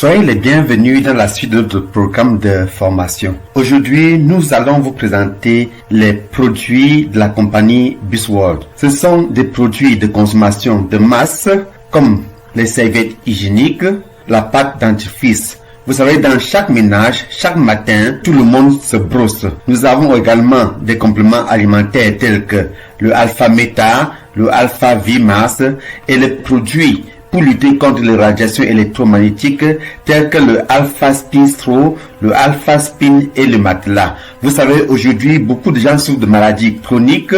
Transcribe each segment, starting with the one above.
Soyez les bienvenus dans la suite de notre programme de formation. Aujourd'hui, nous allons vous présenter les produits de la compagnie Busworld. Ce sont des produits de consommation de masse comme les serviettes hygiéniques, la pâte dentifrice. Vous savez, dans chaque ménage, chaque matin, tout le monde se brosse. Nous avons également des compléments alimentaires tels que le Alpha Meta, le Alpha VMAS et les produits pour lutter contre les radiations électromagnétiques tels que le Alpha Spin Straw, le Alpha Spin et le matelas. Vous savez, aujourd'hui, beaucoup de gens souffrent de maladies chroniques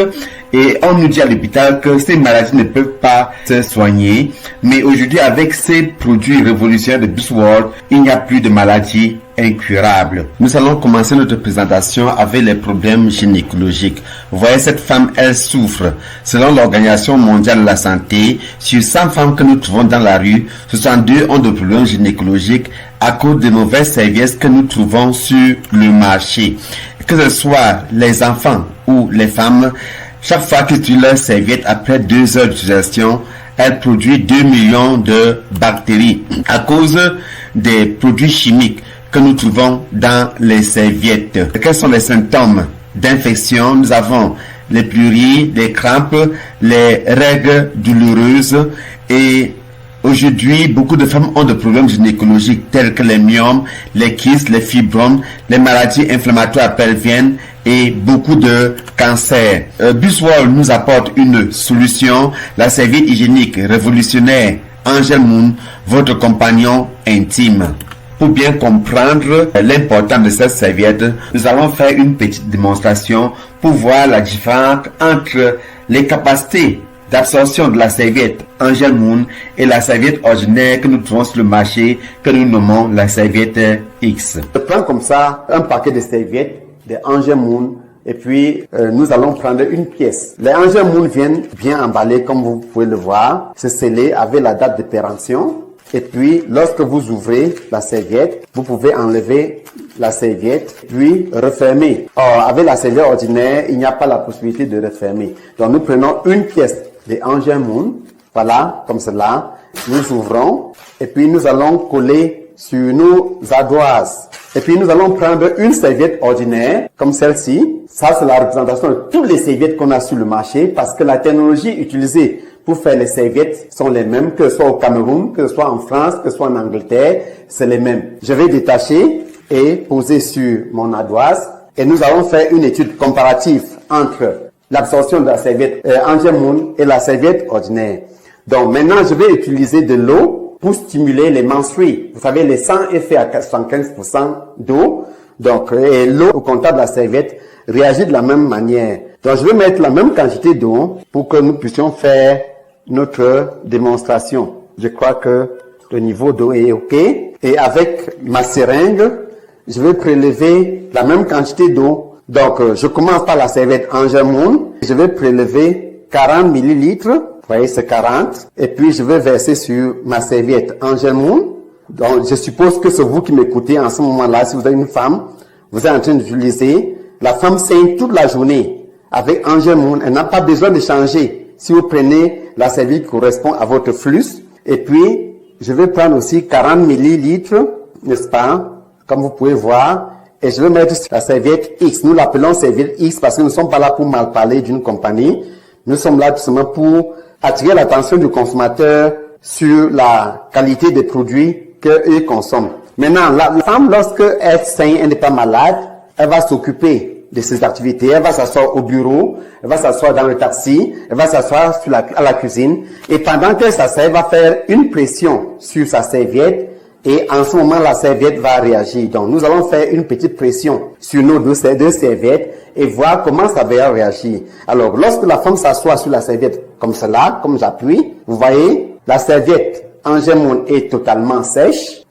et on nous dit à l'hôpital que ces maladies ne peuvent pas se soigner. Mais aujourd'hui, avec ces produits révolutionnaires de Busworld, il n'y a plus de maladies incurables. Nous allons commencer notre présentation avec les problèmes gynécologiques. Vous voyez, cette femme, elle souffre. Selon l'Organisation mondiale de la santé, sur 100 femmes que nous trouvons dans la rue, 62 ont des problèmes gynécologiques à cause de mauvaises serviettes que nous trouvons sur le marché. Que ce soit les enfants ou les femmes, chaque fois qu'ils utilisent leur serviette après 2 heures d'utilisation, elle produit 2 millions de bactéries à cause des produits chimiques que nous trouvons dans les serviettes. Quels sont les symptômes d'infection? Nous avons les pleuries, les crampes, les règles douloureuses et aujourd'hui, beaucoup de femmes ont des problèmes gynécologiques tels que les myomes, les kystes, les fibromes, les maladies inflammatoires pelviennes et beaucoup de cancers. Busworld nous apporte une solution, la serviette hygiénique révolutionnaire Angel Moon, votre compagnon intime. Pour bien comprendre l'importance de cette serviette, nous allons faire une petite démonstration pour voir la différence entre les capacités d'absorption de la serviette Angel Moon et la serviette ordinaire que nous trouvons sur le marché, que nous nommons la serviette X. Je prends comme ça un paquet de serviettes de Angel Moon et puis nous allons prendre une pièce. Les Angel Moon viennent bien emballés comme vous pouvez le voir. C'est scellé avec la date de péremption. Et puis, lorsque vous ouvrez la serviette, vous pouvez enlever la serviette, puis refermer. Or, avec la serviette ordinaire, il n'y a pas la possibilité de refermer. Donc, nous prenons une pièce de Angel Moon, voilà, comme cela. Nous ouvrons, et puis nous allons coller sur nos ardoises. Et puis, nous allons prendre une serviette ordinaire, comme celle-ci. Ça, c'est la représentation de toutes les serviettes qu'on a sur le marché, parce que la technologie utilisée pour faire les serviettes sont les mêmes, que ce soit au Cameroun, que ce soit en France, que ce soit en Angleterre, c'est les mêmes. Je vais détacher et poser sur mon ardoise et nous allons faire une étude comparative entre l'absorption de la serviette Angel Moon et la serviette ordinaire. Donc maintenant, je vais utiliser de l'eau pour stimuler les menstrues. Vous savez, les sangs est fait à 75% d'eau. Donc, et l'eau au contact de la serviette réagit de la même manière. Donc, je vais mettre la même quantité d'eau pour que nous puissions faire notre démonstration. Je crois que le niveau d'eau est OK. Et avec ma seringue, je vais prélever la même quantité d'eau. Donc, je commence par la serviette Angel Moon. Je vais prélever 40 millilitres. Vous voyez, c'est 40. Et puis, je vais verser sur ma serviette Angel Moon. Donc, je suppose que c'est vous qui m'écoutez en ce moment-là. Si vous êtes une femme, vous êtes en train d'utiliser. La femme saigne toute la journée avec Angel Moon. Elle n'a pas besoin de changer. Si vous prenez la serviette qui correspond à votre flux, et puis je vais prendre aussi 40 millilitres, n'est-ce pas, comme vous pouvez voir, et je vais mettre la serviette X. Nous l'appelons serviette X parce que nous ne sommes pas là pour mal parler d'une compagnie. Nous sommes là tout simplement pour attirer l'attention du consommateur sur la qualité des produits qu'ils consomment. Maintenant, la femme, lorsque elle saigne, elle n'est pas malade, elle va s'occuper de ses activités. Elle va s'asseoir au bureau, elle va s'asseoir dans le taxi, elle va s'asseoir à la cuisine. Et pendant qu'elle s'assied, elle va faire une pression sur sa serviette. Et en ce moment, la serviette va réagir. Donc, nous allons faire une petite pression sur nos deux serviettes et voir comment ça va réagir. Alors, lorsque la femme s'assoit sur la serviette comme cela, comme j'appuie, vous voyez, la serviette Angel Moon est totalement sèche,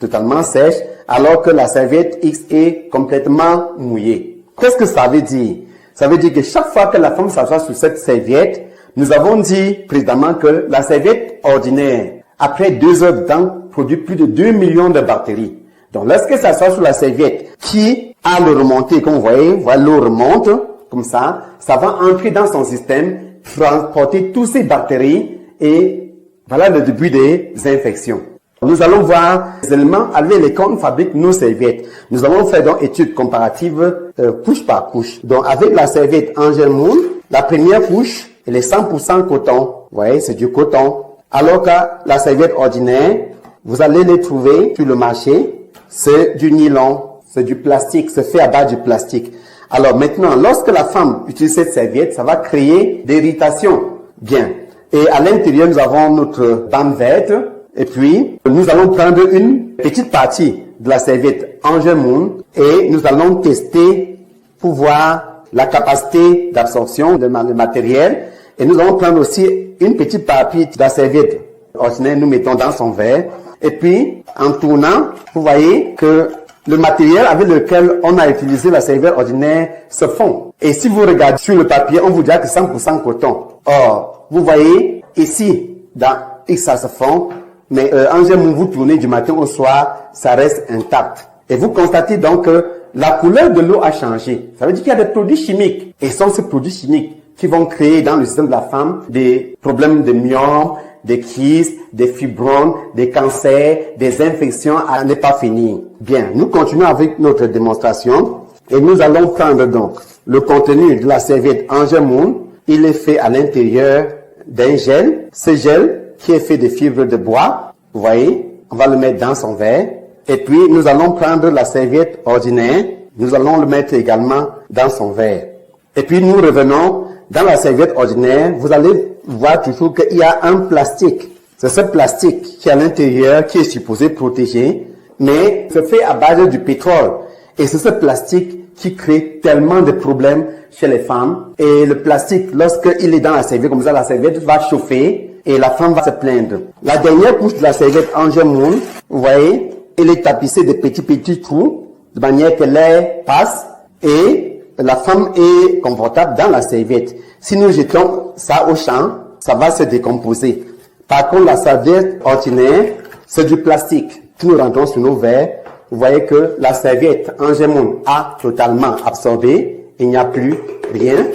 alors que la serviette X est complètement mouillée. Qu'est-ce que ça veut dire? Ça veut dire que chaque fois que la femme s'assoit sur cette serviette, nous avons dit précédemment que la serviette ordinaire, après 2 heures de temps, produit plus de 2 millions de bactéries. Donc, lorsqu'elle s'assoit sur la serviette qui a le remonté, comme vous voyez, l'eau remonte, comme ça va entrer dans son système, transporter toutes ces bactéries et voilà le début des infections. Nous allons voir les éléments avec lesquels on fabrique nos serviettes. Nous allons faire donc études comparatives couche par couche. Donc avec la serviette Angel Moon, la première couche, elle est 100% coton. Vous voyez, c'est du coton. Alors que la serviette ordinaire, vous allez les trouver sur le marché, c'est du nylon, c'est du plastique, c'est fait à base du plastique. Alors maintenant, lorsque la femme utilise cette serviette, ça va créer des irritations. Bien. Et à l'intérieur, nous avons notre bande verte. Et puis, nous allons prendre une petite partie de la serviette Angel Moon et nous allons tester pour voir la capacité d'absorption de matériel. Et nous allons prendre aussi une petite partie de la serviette ordinaire, nous mettons dans son verre. Et puis, en tournant, vous voyez que le matériel avec lequel on a utilisé la serviette ordinaire se fond. Et si vous regardez sur le papier, on vous dira que 100% coton. Or, vous voyez, ici, dans X, ça se fond, mais Angel Moon, vous tournez du matin au soir, ça reste intact. Et vous constatez donc que la couleur de l'eau a changé. Ça veut dire qu'il y a des produits chimiques. Et ce sont ces produits chimiques qui vont créer dans le système de la femme des problèmes de myome, des kystes, des fibromes, des cancers, des infections à ne pas finir. Bien, nous continuons avec notre démonstration et nous allons prendre donc le contenu de la serviette Angel Moon. Il est fait à l'intérieur d'un gel. Ce gel qui est fait de fibres de bois, vous voyez, on va le mettre dans son verre. Et puis, nous allons prendre la serviette ordinaire. Nous allons le mettre également dans son verre. Et puis, nous revenons dans la serviette ordinaire. Vous allez voir toujours qu'il y a un plastique. C'est ce plastique qui est à l'intérieur, qui est supposé protéger, mais c'est fait à base du pétrole. Et c'est ce plastique qui crée tellement de problèmes chez les femmes. Et le plastique, lorsqu'il est dans la serviette, comme ça, la serviette va chauffer et la femme va se plaindre. La dernière couche de la serviette Angel Moon, vous voyez, elle est tapissée de petits trous, de manière que l'air passe et la femme est confortable dans la serviette. Si nous jetons ça au champ, ça va se décomposer. Par contre, la serviette ordinaire, c'est du plastique. Si nous rentrons sur nos verres, vous voyez que la serviette Angel Moon a totalement absorbé. Il n'y a plus rien.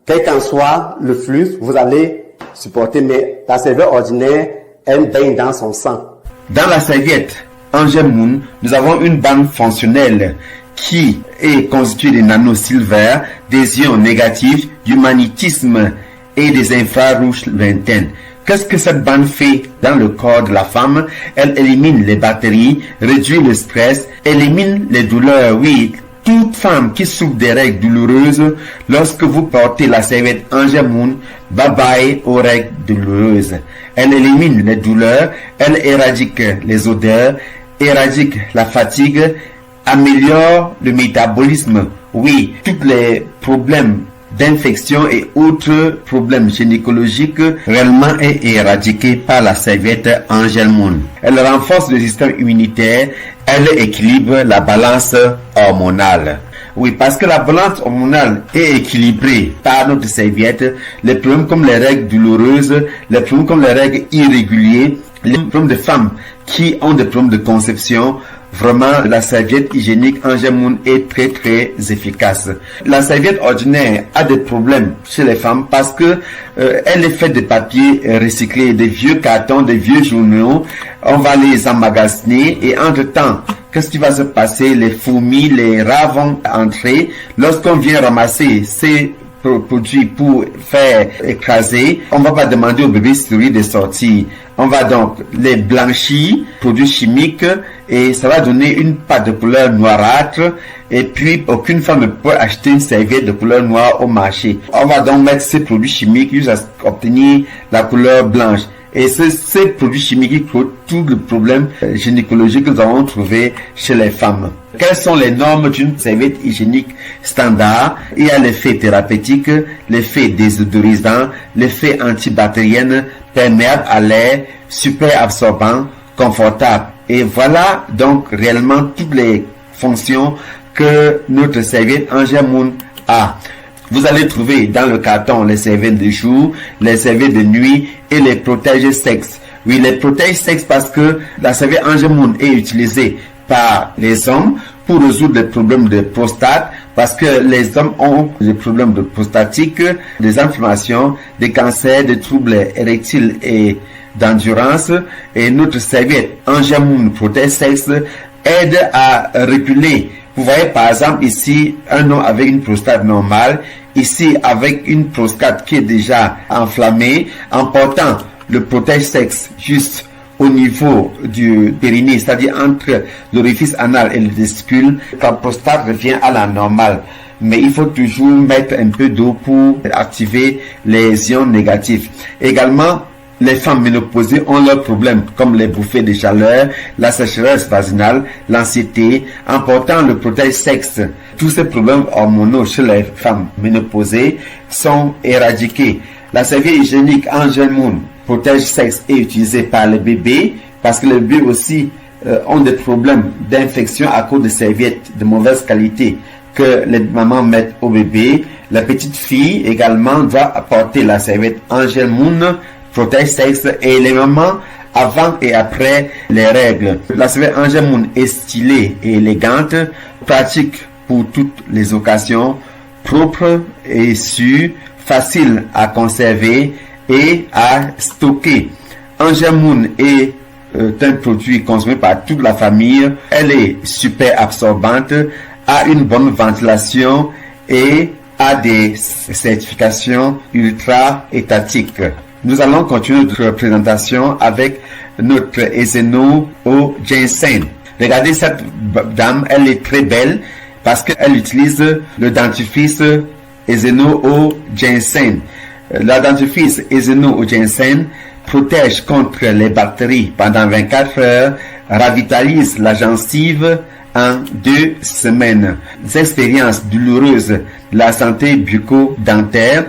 Quel qu'en soit le flux, vous allez supporter, mais la serviette ordinaire, elle baigne dans son sang. Dans la serviette Angel Moon, nous avons une bande fonctionnelle qui est constituée des nanosilver, des ions négatifs, du magnétisme et des infrarouges lointaines. Qu'est-ce que cette bande fait dans le corps de la femme? Elle élimine les bactéries, réduit le stress, élimine les douleurs. Oui, toute femme qui souffre des règles douloureuses, lorsque vous portez la serviette Angel Moon, bye bye aux règles douloureuses. Elle élimine les douleurs, elle éradique les odeurs, éradique la fatigue, améliore le métabolisme. Oui, tous les problèmes d'infection et autres problèmes gynécologiques réellement est éradiqué par la serviette Angel Moon. Elle renforce le système immunitaire, elle équilibre la balance hormonale. Oui, parce que la balance hormonale est équilibrée par notre serviette. Les problèmes comme les règles douloureuses, les problèmes comme les règles irrégulières, les problèmes de femmes qui ont des problèmes de conception, vraiment, la serviette hygiénique Angel Moon est très efficace. La serviette ordinaire a des problèmes chez les femmes parce que elle est faite de papier recyclé, des vieux cartons, des vieux journaux. On va les emmagasiner et entre-temps, qu'est-ce qui va se passer? Les fourmis, les rats vont entrer. Lorsqu'on vient ramasser ces produits pour faire écraser, on va pas demander au bébé souris de sortir. On va donc les blanchir, produits chimiques, et ça va donner une pâte de couleur noirâtre, et puis aucune femme ne peut acheter une serviette de couleur noire au marché. On va donc mettre ces produits chimiques jusqu'à obtenir la couleur blanche. Et c'est ces produits chimiques qui créent tout le problème gynécologique que nous avons trouvé chez les femmes. Quelles sont les normes d'une serviette hygiénique standard? Il y a l'effet thérapeutique, l'effet désodorisant, l'effet antibactérien, perméable à l'air, super absorbant, confortable. Et voilà donc réellement toutes les fonctions que notre serviette Angel Moon a. Vous allez trouver dans le carton les serviettes de jour, les serviettes de nuit et les protèges sexes. Oui, les protèges sexes parce que la serviette Angel Moon est utilisée par les hommes pour résoudre les problèmes de prostate, parce que les hommes ont des problèmes de prostatique, des inflammations, des cancers, des troubles érectiles et d'endurance et notre serviette Angelmoon Protège Sexe aide à reculer. Vous voyez par exemple ici un homme avec une prostate normale, ici avec une prostate qui est déjà enflammée. En portant le Protège Sexe juste au niveau du périnée, c'est-à-dire entre l'orifice anal et le testicule, la prostate revient à la normale. Mais il faut toujours mettre un peu d'eau pour activer les ions négatifs. Également, les femmes ménopausées ont leurs problèmes comme les bouffées de chaleur, la sécheresse vaginale, l'anxiété. En portant le Protège Sexe, tous ces problèmes hormonaux chez les femmes ménopausées sont éradiqués. La serviette hygiénique Angelmoon Protège Sexe est utilisée par les bébés parce que les bébés aussi ont des problèmes d'infection à cause de serviettes de mauvaise qualité que les mamans mettent au bébé. La petite fille également doit apporter la serviette Angelmoon Protège Sexe et les mamans avant et après les règles. La serviette Angelmoon est stylée et élégante, pratique pour toutes les occasions, propre et sûre, facile à conserver et à stocker. Angelmoon est un produit consommé par toute la famille. Elle est super absorbante, a une bonne ventilation et a des certifications ultra étatiques. Nous allons continuer notre présentation avec notre Ezeno au ginseng. Regardez cette dame, elle est très belle parce qu'elle utilise le dentifrice Ezeno au ginseng. La dentifrice Ezeno au ginseng protège contre les bactéries pendant 24 heures, ravitalise la gencive en 2 semaines. Des expériences douloureuses de la santé bucco-dentaire.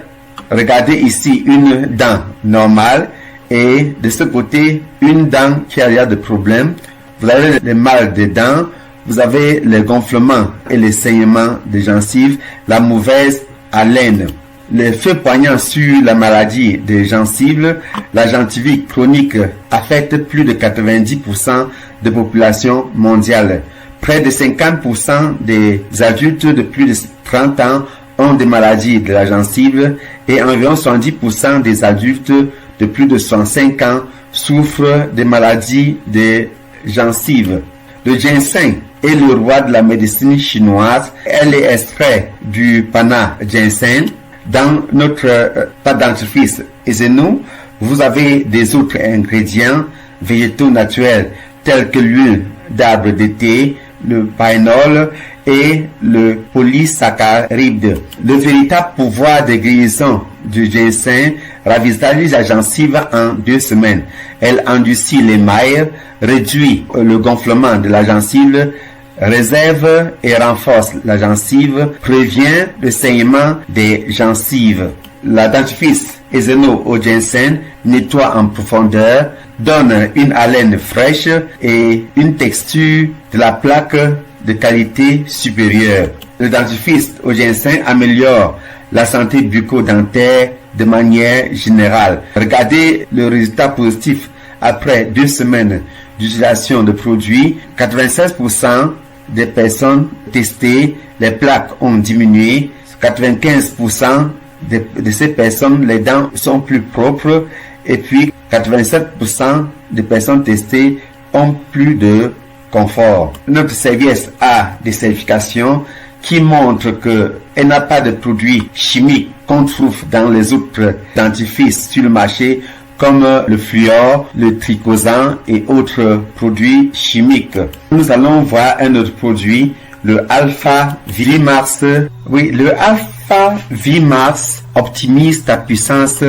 Regardez ici une dent normale et de ce côté une dent qui a de problèmes. Vous avez le mal des dents, vous avez les gonflements et les saignements des gencives, la mauvaise haleine. Les faits poignants sur la maladie des gencives, la gingivite chronique affecte plus de 90% de population mondiale. Près de 50% des adultes de plus de 30 ans ont des maladies de la gencive et environ 70% des adultes de plus de 65 ans souffrent des maladies des gencives. Le ginseng est le roi de la médecine chinoise. Elle est extrait du pana ginseng. Dans notre dentifrice Ezeno, vous avez des autres ingrédients végétaux naturels tels que l'huile d'arbre de thé, le païnol et le polysaccharide. Le véritable pouvoir de guérison du ginseng ravitalise la gencive en 2 semaines. Elle endurcit l'émail, réduit le gonflement de la gencive, réserve et renforce la gencive, prévient le saignement des gencives. La dentifrice Ezeno au ginseng nettoie en profondeur, donne une haleine fraîche et une texture de la plaque de qualité supérieure. Le dentifrice au ginseng améliore la santé bucco-dentaire de manière générale. Regardez le résultat positif après 2 semaines d'utilisation de produits. 96% des personnes testées, les plaques ont diminué. 95% de ces personnes, les dents sont plus propres. Et puis 87% des personnes testées ont plus de confort. Notre serviette a des certifications qui montrent qu'elle n'a pas de produits chimiques qu'on trouve dans les autres dentifrices sur le marché comme le fluor, le tricosan et autres produits chimiques. Nous allons voir un autre produit, le Alpha VMAX. Oui, le Alpha VMAX optimise ta puissance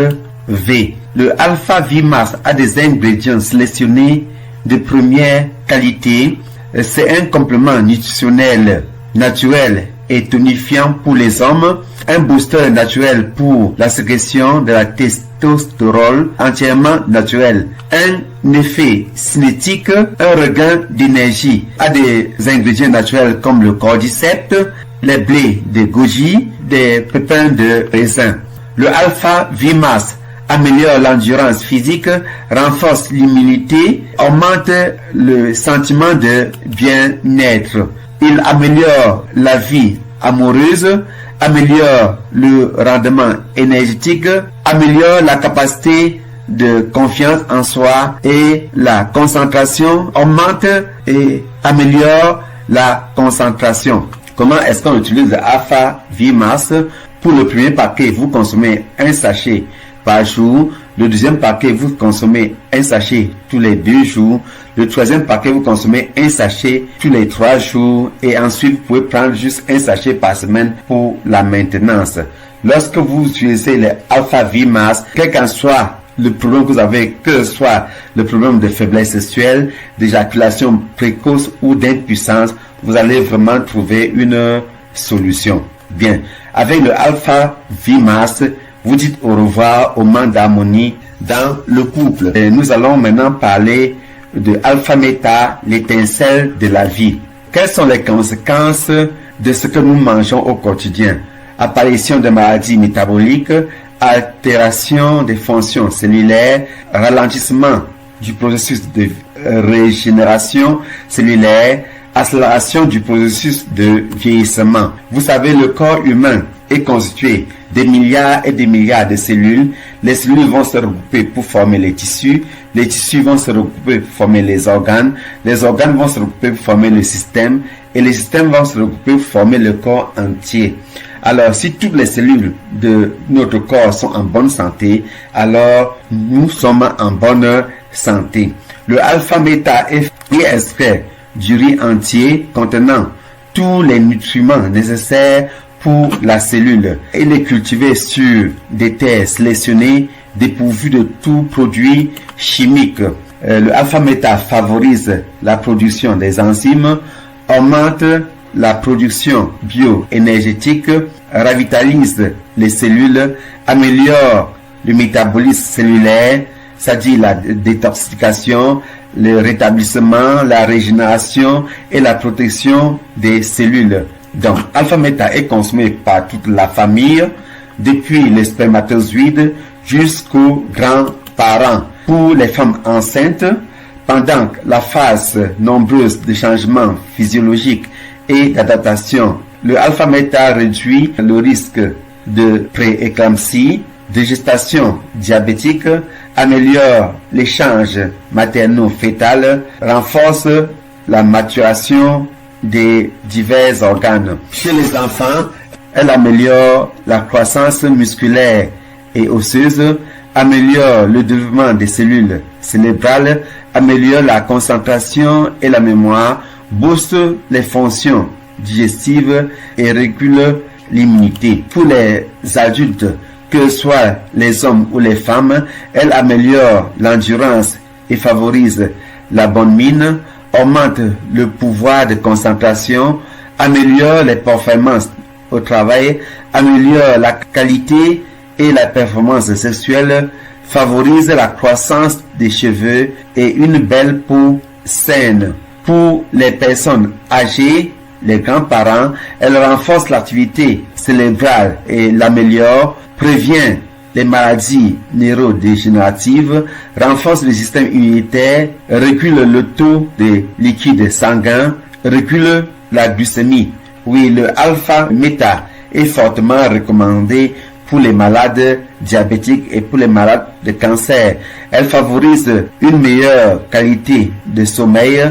V. Le Alpha VMAX a des ingrédients sélectionnés de première qualité. C'est un complément nutritionnel naturel et tonifiant pour les hommes, un booster naturel pour la sécrétion de la testostérone entièrement naturel, un effet cinétique, un regain d'énergie, a des ingrédients naturels comme le cordyceps, les blés de goji, des pépins de raisin. Le Alpha VMAX améliore l'endurance physique, renforce l'immunité, augmente le sentiment de bien-être. Il améliore la vie amoureuse, améliore le rendement énergétique, améliore la capacité de confiance en soi et la concentration augmente et améliore la concentration. Comment est-ce qu'on utilise Alpha VMAS? Pour le premier paquet, vous consommez un sachet par jour. Le deuxième paquet, vous consommez un sachet tous les 2 jours. Le troisième paquet, vous consommez un sachet tous les 3 jours. Et ensuite, vous pouvez prendre juste un sachet par semaine pour la maintenance. Lorsque vous utilisez le Alpha VMAS, quel qu'en soit le problème que vous avez, que ce soit le problème de faiblesse sexuelle, d'éjaculation précoce ou d'impuissance, vous allez vraiment trouver une solution. Bien, avec le Alpha VMAS, vous dites au revoir au manque d'harmonie dans le couple. Et nous allons maintenant parler de Alpha Meta, l'étincelle de la vie. Quelles sont les conséquences de ce que nous mangeons au quotidien? Apparition de maladies métaboliques, altération des fonctions cellulaires, ralentissement du processus de régénération cellulaire, accélération du processus de vieillissement. Vous savez, le corps humain est constitué des milliards et des milliards de cellules. Les cellules vont se regrouper pour former les tissus vont se regrouper pour former les organes vont se regrouper pour former le système, et les systèmes vont se regrouper pour former le corps entier. Alors, si toutes les cellules de notre corps sont en bonne santé, alors nous sommes en bonne santé. Le Alpha Meta est extrait du riz entier contenant tous les nutriments nécessaires pour la cellule. Il est cultivé sur des terres sélectionnées dépourvues de tout produit chimique. Le Alpha Meta favorise la production des enzymes, augmente la production bioénergétique, revitalise les cellules, améliore le métabolisme cellulaire, c'est-à-dire la détoxification, le rétablissement, la régénération et la protection des cellules. Donc, Alpha Meta est consommé par toute la famille, depuis les spermatozoïdes jusqu'aux grands-parents. Pour les femmes enceintes, pendant la phase nombreuse de changements physiologiques et d'adaptation, le Alpha Meta réduit le risque de prééclampsie, de gestation diabétique, améliore l'échange materno-fœtal, renforce la maturation des divers organes. Chez les enfants, elle améliore la croissance musculaire et osseuse, améliore le développement des cellules cérébrales, améliore la concentration et la mémoire, booste les fonctions digestives et régule l'immunité. Pour les adultes, que ce soit les hommes ou les femmes, elle améliore l'endurance et favorise la bonne mine, augmente le pouvoir de concentration, améliore les performances au travail, améliore la qualité et la performance sexuelle, favorise la croissance des cheveux et une belle peau saine. Pour les personnes âgées, les grands-parents, elle renforce l'activité cérébrale et l'améliore, prévient les maladies neurodégénératives, renforce le système immunitaire, recule le taux de liquide sanguin, recule la glycémie. Oui, le Alpha Meta est fortement recommandé pour les malades diabétiques et pour les malades de cancer. Elle favorise une meilleure qualité de sommeil,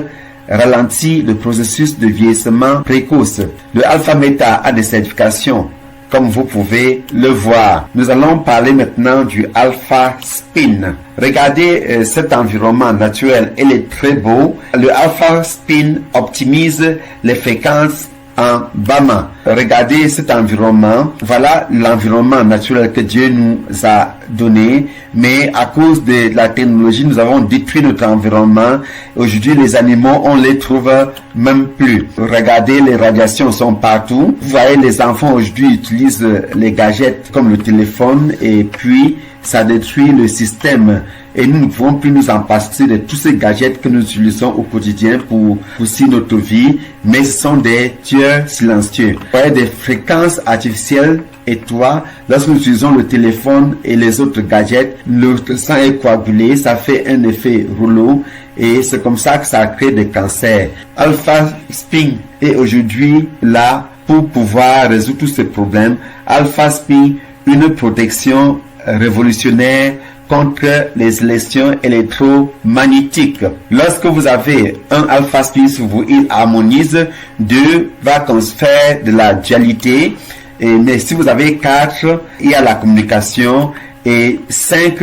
ralentit le processus de vieillissement précoce. Le Alpha Meta a des certifications, comme vous pouvez le voir. Nous allons parler maintenant du Alpha Spin. Regardez cet environnement naturel, il est très beau. Le Alpha Spin optimise les fréquences en Bama. Regardez cet environnement. Voilà l'environnement naturel que Dieu nous a donné. Mais à cause de la technologie, nous avons détruit notre environnement. Aujourd'hui, les animaux, on les trouve même plus. Regardez, les radiations sont partout. Vous voyez, les enfants aujourd'hui utilisent les gadgets comme le téléphone et puis ça détruit le système. Et nous ne pouvons plus nous en passer de tous ces gadgets que nous utilisons au quotidien pour pousser notre vie, mais ce sont des tueurs silencieux. Vous voyez, des fréquences artificielles, et toi, lorsque nous utilisons le téléphone et les autres gadgets, le sang est coagulé, ça fait un effet rouleau, et c'est comme ça que ça crée des cancers. Alpha Spin est aujourd'hui là pour pouvoir résoudre tous ces problèmes. Alpha Spin, une protection révolutionnaire contre les lésions électromagnétiques. Lorsque vous avez un alpha spin sur vous, il harmonise. 2 va faire de la dualité. Mais si vous avez 4, il y a la communication. Et 5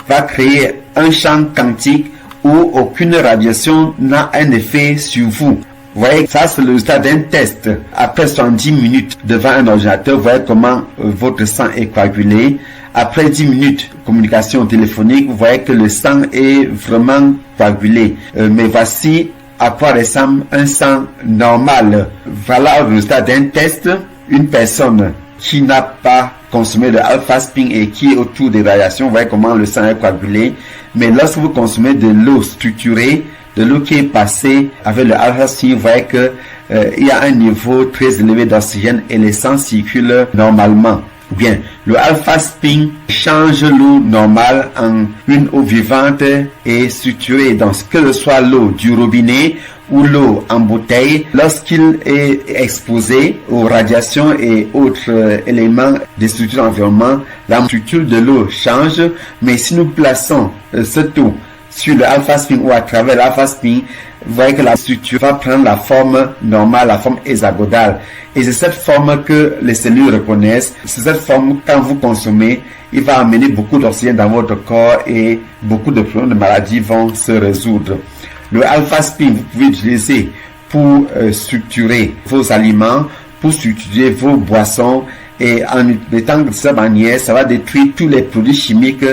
va créer un champ quantique où aucune radiation n'a un effet sur vous. Vous voyez, ça c'est le résultat d'un test. Après 70 minutes devant un ordinateur, vous voyez comment votre sang est coagulé. Après 10 minutes communication téléphonique, vous voyez que le sang est vraiment coagulé. Mais voici à quoi ressemble un sang normal. Voilà le résultat d'un test. Une personne qui n'a pas consommé de alpha spin et qui est autour des radiations, vous voyez comment le sang est coagulé. Mais lorsque vous consommez de l'eau structurée, de l'eau qui est passée avec le alpha spin, vous voyez que il y a un niveau très élevé d'oxygène et le sang circule normalement. Bien, le alpha spin change l'eau normale en une eau vivante et structurée. Donc, que ce soit l'eau du robinet ou l'eau en bouteille, lorsqu'il est exposé aux radiations et autres éléments de structure environnement, la structure de l'eau change. Mais si nous plaçons cette eau sur le alpha spin ou à travers l'alpha spin, vous voyez que la structure va prendre la forme normale, la forme hexagonale. Et c'est cette forme que les cellules reconnaissent. C'est cette forme, quand vous consommez, il va amener beaucoup d'oxygène dans votre corps et beaucoup de problèmes de maladies vont se résoudre. Le alpha spin, vous pouvez l'utiliser pour structurer vos aliments, pour structurer vos boissons. Et en étant de cette manière, ça va détruire tous les produits chimiques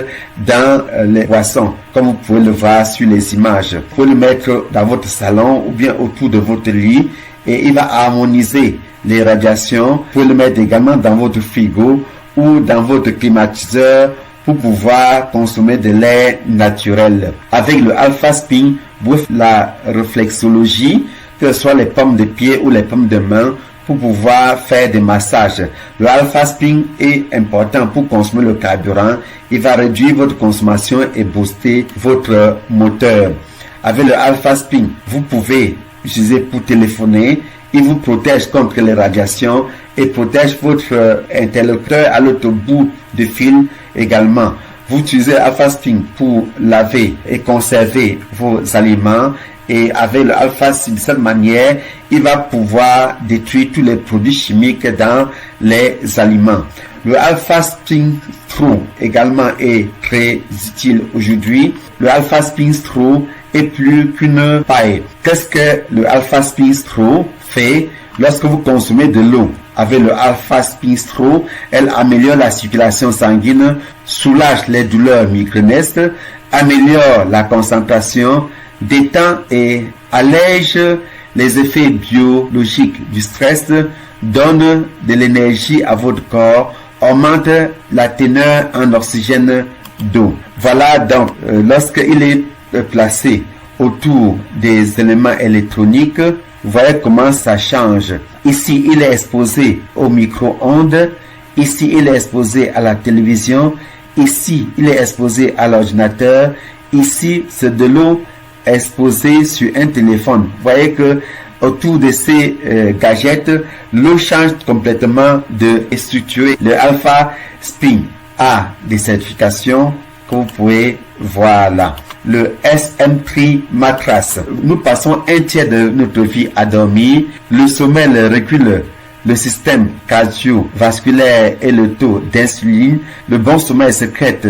dans les boissons, comme vous pouvez le voir sur les images. Vous pouvez le mettre dans votre salon ou bien autour de votre lit et il va harmoniser les radiations. Vous pouvez le mettre également dans votre frigo ou dans votre climatiseur pour pouvoir consommer de l'air naturel. Avec le alpha spin, vous faites la réflexologie, que ce soit les paumes de pied ou les paumes de main, pour pouvoir faire des massages. Le alpha spin est important pour consommer le carburant. Il va réduire votre consommation et booster votre moteur. Avec le alpha spin, vous pouvez l'utiliser pour téléphoner. Il vous protège contre les radiations et protège votre interlocuteur à l'autre bout du fil également. Vous utilisez alpha spin pour laver et conserver vos aliments. Et avec le alpha spin, de cette manière, il va pouvoir détruire tous les produits chimiques dans les aliments. Le alpha spin straw également est très utile aujourd'hui. Le alpha spin straw est plus qu'une paille. Qu'est-ce que le alpha spin straw fait? Lorsque vous consommez de l'eau avec le alpha spin straw, elle améliore la circulation sanguine, soulage les douleurs migrainesques, améliore la concentration, détend et allège les effets biologiques du stress, donne de l'énergie à votre corps, augmente la teneur en oxygène d'eau. Voilà donc, lorsqu'il est placé autour des éléments électroniques, vous voyez comment ça change. Ici, il est exposé au micro-ondes. Ici, il est exposé à la télévision. Ici, il est exposé à l'ordinateur. Ici, c'est de l'eau exposée sur un téléphone. Vous voyez que autour de ces gadgets, l'eau change complètement de structure. Le alpha spin a des certifications que vous pouvez voir là. Le SM3 mattress. Nous passons un tiers de notre vie à dormir. Le sommeil régule le système cardiovasculaire et le taux d'insuline. Le bon sommeil sécrète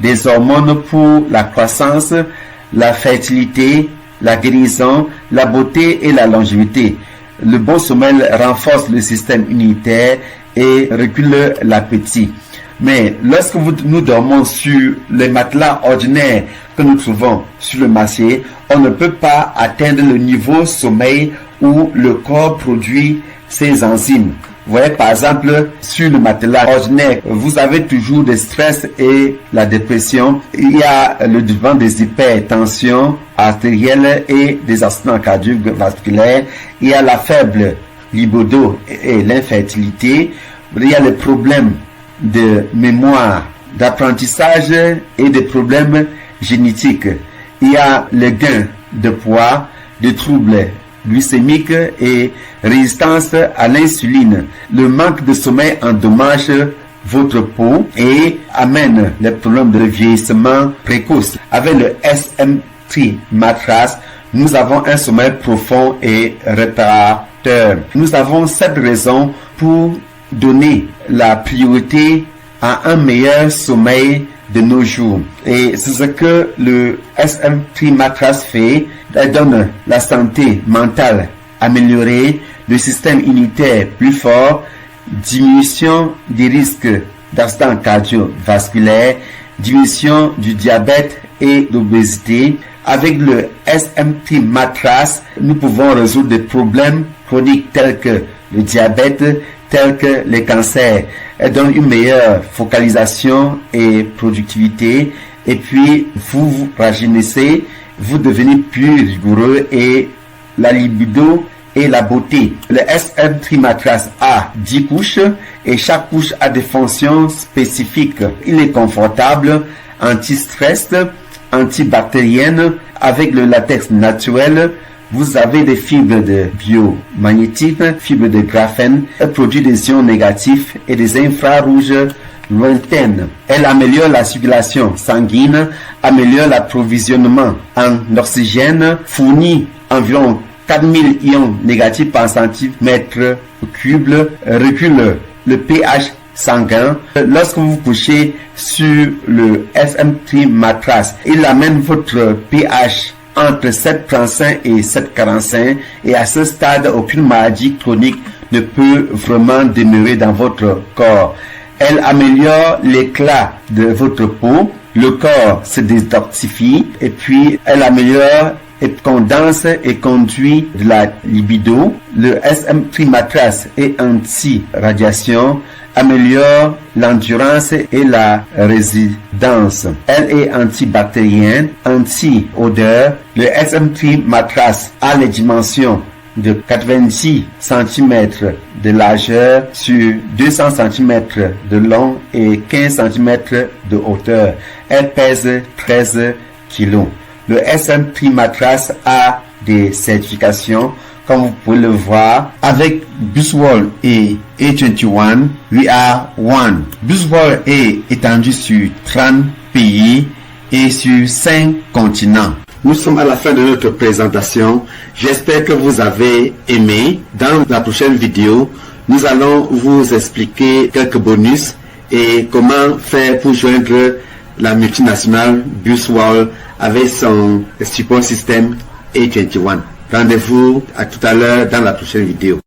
des hormones pour la croissance, la fertilité, la guérison, la beauté et la longévité. Le bon sommeil renforce le système immunitaire et régule l'appétit. Mais lorsque nous dormons sur les matelas ordinaires que nous trouvons sur le marché, on ne peut pas atteindre le niveau sommeil où le corps produit ses enzymes. Vous voyez, par exemple, sur le matelas ordinaire, vous avez toujours des stress et la dépression. Il y a le devant des hypertensions artérielles et des accidents cardiovasculaires. Il y a la faible libido et l'infertilité. Il y a les problèmes de mémoire, d'apprentissage et des problèmes génétiques. Il y a le gain de poids, des troubles glycémiques et résistance à l'insuline. Le manque de sommeil endommage votre peau et amène les problèmes de vieillissement précoce. Avec le SM3 Mattress, nous avons un sommeil profond et réparateur. Nous avons 7 raisons pour donner la priorité à un meilleur sommeil de nos jours. Et c'est ce que le SM3 Mattress fait. Elle donne la santé mentale améliorée, le système immunitaire plus fort, diminution des risques d'accident cardiovasculaire, diminution du diabète et l'obésité. Avec le SM3 Mattress, nous pouvons résoudre des problèmes chroniques tels que le diabète, tels que les cancers. Elle donne une meilleure focalisation et productivité. Et puis, vous vous rajeunissez, vous devenez plus rigoureux et la libido et la beauté. Le SM3 Mattress a 10 couches et chaque couche a des fonctions spécifiques. Il est confortable, anti-stress, antibactérienne. Avec le latex naturel, vous avez des fibres de biomagnétisme, fibres de graphène, elle produit des ions négatifs et des infrarouges lointaines. Elle améliore la circulation sanguine, améliore l'approvisionnement en oxygène, fournit environ 4000 ions négatifs par centimètre cube, recule le pH sanguin. Lorsque vous couchez sur le SM3 Mattress, il amène votre pH entre 7,35 et 7,45 et à ce stade, aucune maladie chronique ne peut vraiment demeurer dans votre corps. Elle améliore l'éclat de votre peau, le corps se détoxifie et puis elle améliore et condense et conduit de la libido. Le SM3 Mattress est anti-radiation, améliore l'endurance et la résistance. Elle est antibactérienne, anti-odeur. Le SM3 Mattress a les dimensions de 90 cm de largeur sur 200 cm de long et 15 cm de hauteur. Elle pèse 13 kg. Le SM3 Mattress a des certifications, comme vous pouvez le voir, avec Buswell et A21, we are one. Buswell est étendu sur 30 pays et sur 5 continents. Nous sommes à la fin de notre présentation. J'espère que vous avez aimé. Dans la prochaine vidéo, nous allons vous expliquer quelques bonus et comment faire pour joindre la multinationale Buswell avec son support système A21. Rendez-vous à tout à l'heure dans la prochaine vidéo.